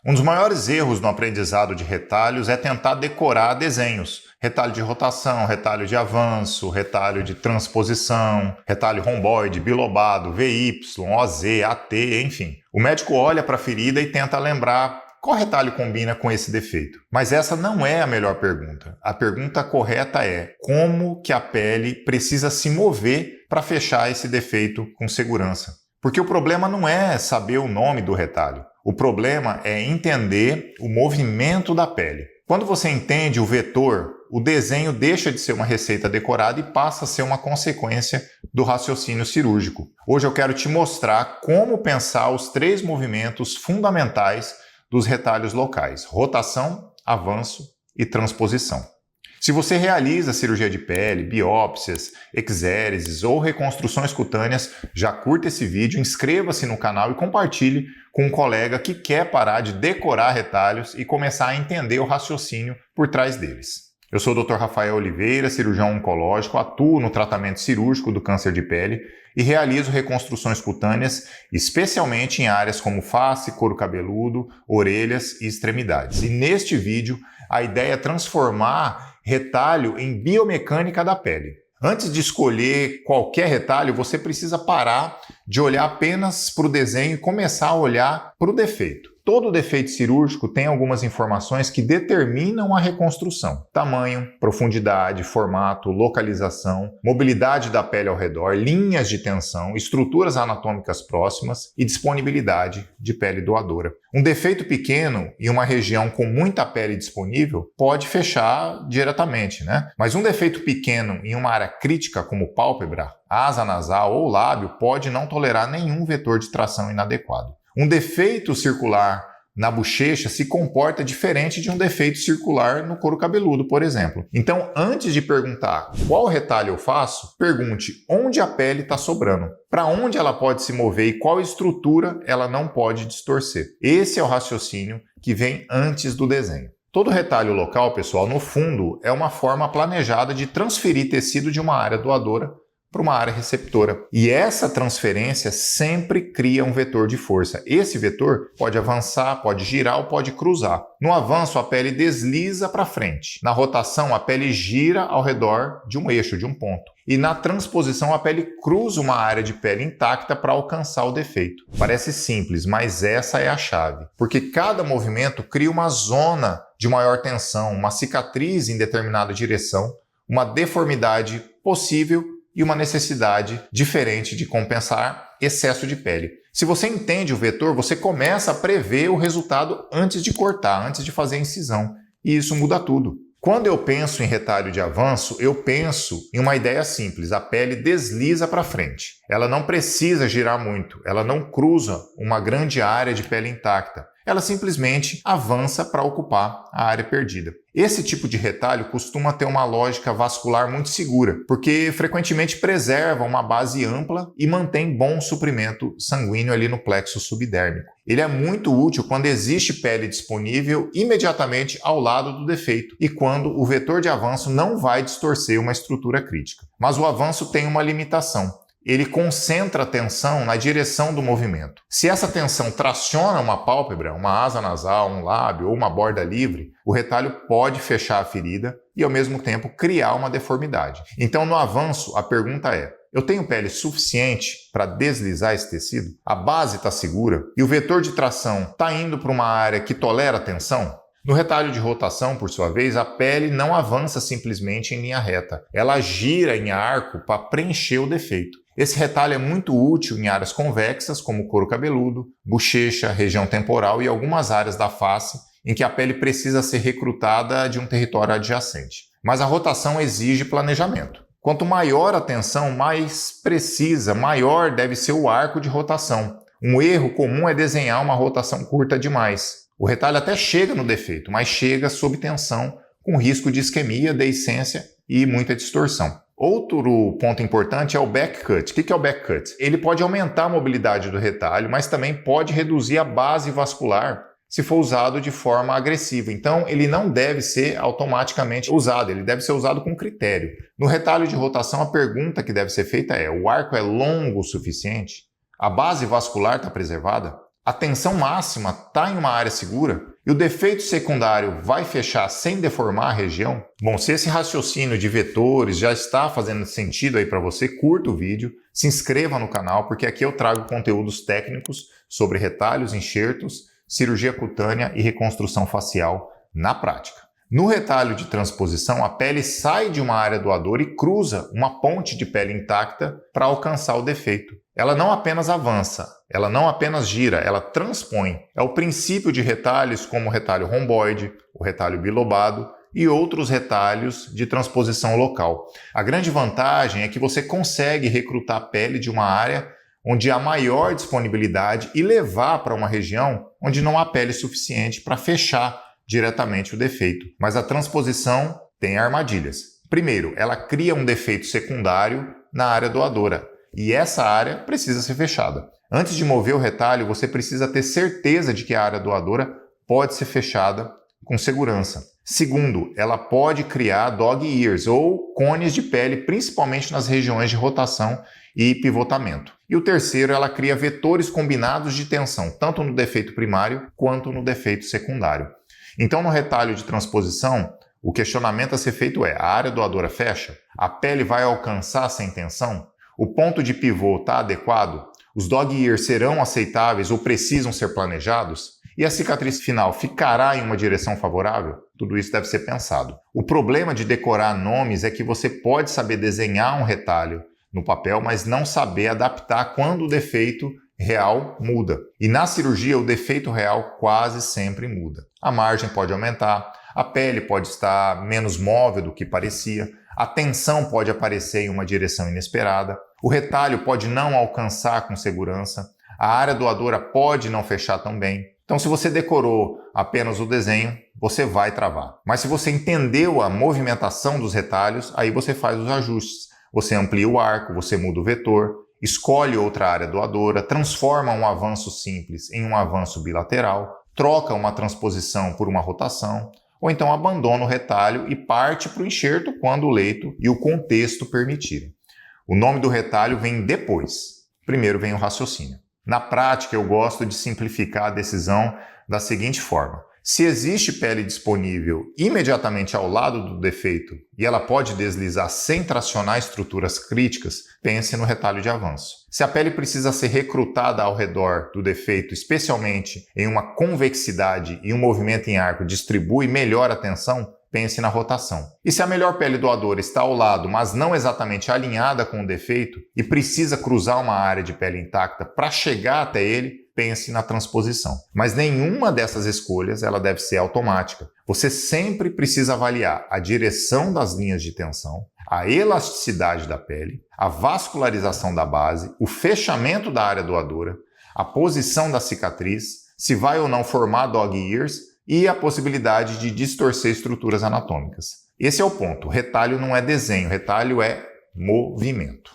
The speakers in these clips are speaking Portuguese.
Um dos maiores erros no aprendizado de retalhos é tentar decorar desenhos. Retalho de rotação, retalho de avanço, retalho de transposição, retalho romboide, bilobado, VY, OZ, AT, enfim. O médico olha para a ferida e tenta lembrar qual retalho combina com esse defeito. Mas essa não é a melhor pergunta. A pergunta correta é como que a pele precisa se mover para fechar esse defeito com segurança. Porque o problema não é saber o nome do retalho. O problema é entender o movimento da pele. Quando você entende o vetor, o desenho deixa de ser uma receita decorada e passa a ser uma consequência do raciocínio cirúrgico. Hoje eu quero te mostrar como pensar os 3 movimentos fundamentais dos retalhos locais: rotação, avanço e transposição. Se você realiza cirurgia de pele, biópsias, exéreses ou reconstruções cutâneas, já curta esse vídeo, inscreva-se no canal e compartilhe com um colega que quer parar de decorar retalhos e começar a entender o raciocínio por trás deles. Eu sou o Dr. Rafael Oliveira, cirurgião oncológico, atuo no tratamento cirúrgico do câncer de pele e realizo reconstruções cutâneas, especialmente em áreas como face, couro cabeludo, orelhas e extremidades. E neste vídeo, a ideia é transformar retalho em biomecânica da pele. Antes de escolher qualquer retalho, você precisa parar de olhar apenas para o desenho e começar a olhar para o defeito. Todo defeito cirúrgico tem algumas informações que determinam a reconstrução: tamanho, profundidade, formato, localização, mobilidade da pele ao redor, linhas de tensão, estruturas anatômicas próximas e disponibilidade de pele doadora. Um defeito pequeno em uma região com muita pele disponível pode fechar diretamente, né? Mas um defeito pequeno em uma área crítica como pálpebra, asa nasal ou lábio pode não tolerar nenhum vetor de tração inadequado. Um defeito circular na bochecha se comporta diferente de um defeito circular no couro cabeludo, por exemplo. Então, antes de perguntar qual retalho eu faço, pergunte onde a pele está sobrando, para onde ela pode se mover e qual estrutura ela não pode distorcer. Esse é o raciocínio que vem antes do desenho. Todo retalho local, pessoal, no fundo, é uma forma planejada de transferir tecido de uma área doadora para uma área receptora. E essa transferência sempre cria um vetor de força. Esse vetor pode avançar, pode girar ou pode cruzar. No avanço, a pele desliza para frente. Na rotação, a pele gira ao redor de um eixo, de um ponto. E na transposição, a pele cruza uma área de pele intacta para alcançar o defeito. Parece simples, mas essa é a chave. Porque cada movimento cria uma zona de maior tensão, uma cicatriz em determinada direção, uma deformidade possível e uma necessidade diferente de compensar excesso de pele. Se você entende o vetor, você começa a prever o resultado antes de cortar, antes de fazer a incisão. E isso muda tudo. Quando eu penso em retalho de avanço, eu penso em uma ideia simples: a pele desliza para frente. Ela não precisa girar muito, ela não cruza uma grande área de pele intacta. Ela simplesmente avança para ocupar a área perdida. Esse tipo de retalho costuma ter uma lógica vascular muito segura, porque frequentemente preserva uma base ampla e mantém bom suprimento sanguíneo ali no plexo subdérmico. Ele é muito útil quando existe pele disponível imediatamente ao lado do defeito e quando o vetor de avanço não vai distorcer uma estrutura crítica. Mas o avanço tem uma limitação: ele concentra a tensão na direção do movimento. Se essa tensão traciona uma pálpebra, uma asa nasal, um lábio ou uma borda livre, o retalho pode fechar a ferida e, ao mesmo tempo, criar uma deformidade. Então, no avanço, a pergunta é: eu tenho pele suficiente para deslizar esse tecido? A base está segura? E o vetor de tração está indo para uma área que tolera a tensão? No retalho de rotação, por sua vez, a pele não avança simplesmente em linha reta. Ela gira em arco para preencher o defeito. Esse retalho é muito útil em áreas convexas, como couro cabeludo, bochecha, região temporal e algumas áreas da face em que a pele precisa ser recrutada de um território adjacente. Mas a rotação exige planejamento. Quanto maior a tensão, mais precisa, maior deve ser o arco de rotação. Um erro comum é desenhar uma rotação curta demais. O retalho até chega no defeito, mas chega sob tensão, com risco de isquemia, deiscência e muita distorção. Outro ponto importante é o backcut. O que é o backcut? Ele pode aumentar a mobilidade do retalho, mas também pode reduzir a base vascular se for usado de forma agressiva. Então, ele não deve ser automaticamente usado, ele deve ser usado com critério. No retalho de rotação, a pergunta que deve ser feita é: o arco é longo o suficiente? A base vascular está preservada? A tensão máxima está em uma área segura e o defeito secundário vai fechar sem deformar a região? Bom, se esse raciocínio de vetores já está fazendo sentido aí para você, curta o vídeo, se inscreva no canal, porque aqui eu trago conteúdos técnicos sobre retalhos, enxertos, cirurgia cutânea e reconstrução facial na prática. No retalho de transposição, a pele sai de uma área doadora e cruza uma ponte de pele intacta para alcançar o defeito. Ela não apenas avança, ela não apenas gira, ela transpõe. É o princípio de retalhos como o retalho romboide, o retalho bilobado e outros retalhos de transposição local. A grande vantagem é que você consegue recrutar a pele de uma área onde há maior disponibilidade e levar para uma região onde não há pele suficiente para fechar diretamente o defeito. Mas a transposição tem armadilhas. Primeiro, ela cria um defeito secundário na área doadora e essa área precisa ser fechada. Antes de mover o retalho, você precisa ter certeza de que a área doadora pode ser fechada com segurança. Segundo, ela pode criar dog ears ou cones de pele, principalmente nas regiões de rotação e pivotamento. E o terceiro, ela cria vetores combinados de tensão, tanto no defeito primário quanto no defeito secundário. Então, no retalho de transposição, o questionamento a ser feito é: a área doadora fecha? A pele vai alcançar sem tensão? O ponto de pivô está adequado? Os dog ears serão aceitáveis ou precisam ser planejados? E a cicatriz final ficará em uma direção favorável? Tudo isso deve ser pensado. O problema de decorar nomes é que você pode saber desenhar um retalho no papel, mas não saber adaptar quando o defeito real muda. E na cirurgia, o defeito real quase sempre muda. A margem pode aumentar, a pele pode estar menos móvel do que parecia, a tensão pode aparecer em uma direção inesperada, o retalho pode não alcançar com segurança, a área doadora pode não fechar tão bem. Então, se você decorou apenas o desenho, você vai travar. Mas se você entendeu a movimentação dos retalhos, aí você faz os ajustes. Você amplia o arco, você muda o vetor, escolhe outra área doadora, transforma um avanço simples em um avanço bilateral, troca uma transposição por uma rotação, ou então abandona o retalho e parte para o enxerto quando o leito e o contexto permitirem. O nome do retalho vem depois. Primeiro vem o raciocínio. Na prática, eu gosto de simplificar a decisão da seguinte forma: se existe pele disponível imediatamente ao lado do defeito e ela pode deslizar sem tracionar estruturas críticas, pense no retalho de avanço. Se a pele precisa ser recrutada ao redor do defeito, especialmente em uma convexidade e um movimento em arco distribui melhor a tensão, pense na rotação. E se a melhor pele doadora está ao lado, mas não exatamente alinhada com o defeito e precisa cruzar uma área de pele intacta para chegar até ele, pense na transposição. Mas nenhuma dessas escolhas ela deve ser automática. Você sempre precisa avaliar a direção das linhas de tensão, a elasticidade da pele, a vascularização da base, o fechamento da área doadora, a posição da cicatriz, se vai ou não formar dog ears e a possibilidade de distorcer estruturas anatômicas. Esse é o ponto. Retalho não é desenho, retalho é movimento.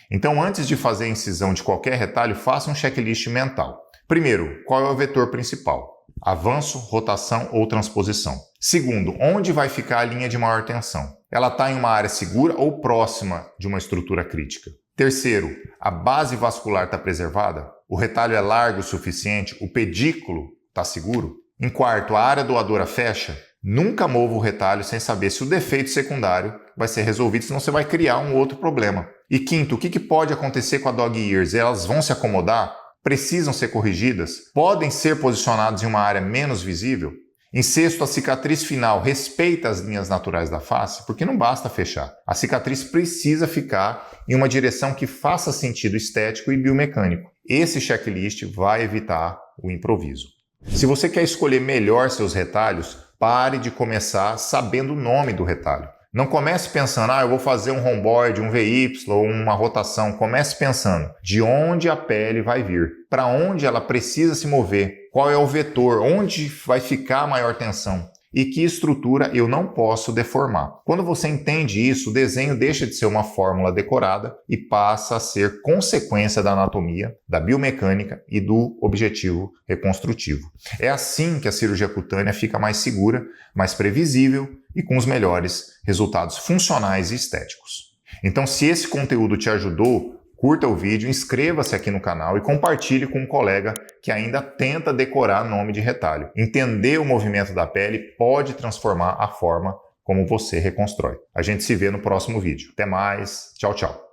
Então, antes de fazer a incisão de qualquer retalho, faça um checklist mental. Primeiro, qual é o vetor principal? Avanço, rotação ou transposição? Segundo, onde vai ficar a linha de maior tensão? Ela está em uma área segura ou próxima de uma estrutura crítica? Terceiro, a base vascular está preservada? O retalho é largo o suficiente? O pedículo está seguro? Em quarto, a área doadora fecha? Nunca mova o retalho sem saber se o defeito secundário vai ser resolvido, senão você vai criar um outro problema. E quinto, o que pode acontecer com a dog ears? Elas vão se acomodar? Precisam ser corrigidas? Podem ser posicionadas em uma área menos visível? Em sexto, a cicatriz final respeita as linhas naturais da face? Porque não basta fechar. A cicatriz precisa ficar em uma direção que faça sentido estético e biomecânico. Esse checklist vai evitar o improviso. Se você quer escolher melhor seus retalhos, pare de começar sabendo o nome do retalho. Não comece pensando, eu vou fazer um romboide, um VY ou uma rotação. Comece pensando de onde a pele vai vir, para onde ela precisa se mover, qual é o vetor, onde vai ficar a maior tensão e que estrutura eu não posso deformar. Quando você entende isso, o desenho deixa de ser uma fórmula decorada e passa a ser consequência da anatomia, da biomecânica e do objetivo reconstrutivo. É assim que a cirurgia cutânea fica mais segura, mais previsível e com os melhores resultados funcionais e estéticos. Então, se esse conteúdo te ajudou, Curta o vídeo, inscreva-se aqui no canal e compartilhe com um colega que ainda tenta decorar nome de retalho. Entender o movimento da pele pode transformar a forma como você reconstrói. A gente se vê no próximo vídeo. Até mais. Tchau, tchau.